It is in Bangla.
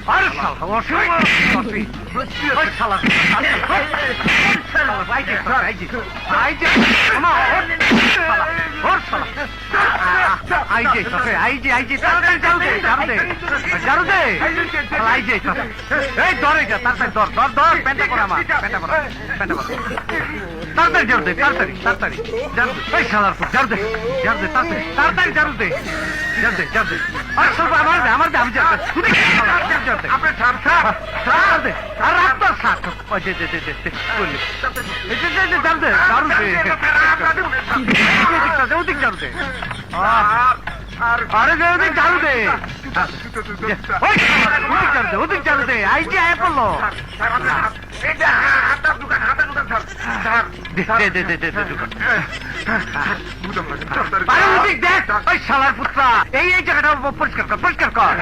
আরে শালা ওই শালা তাড়াতাড়ি তাড়াতাড়ি তাড়াতাড়ি তাড়াতাড়ি তাড়াতাড়ি আমার আমি আরে ওদিক ঝাড়ু দে ওদিক ঝাড়ু দে আইজি আয় পড়লো শালার পুত্রা এই জায়গাটা পরিষ্কার কর পরিষ্কার কর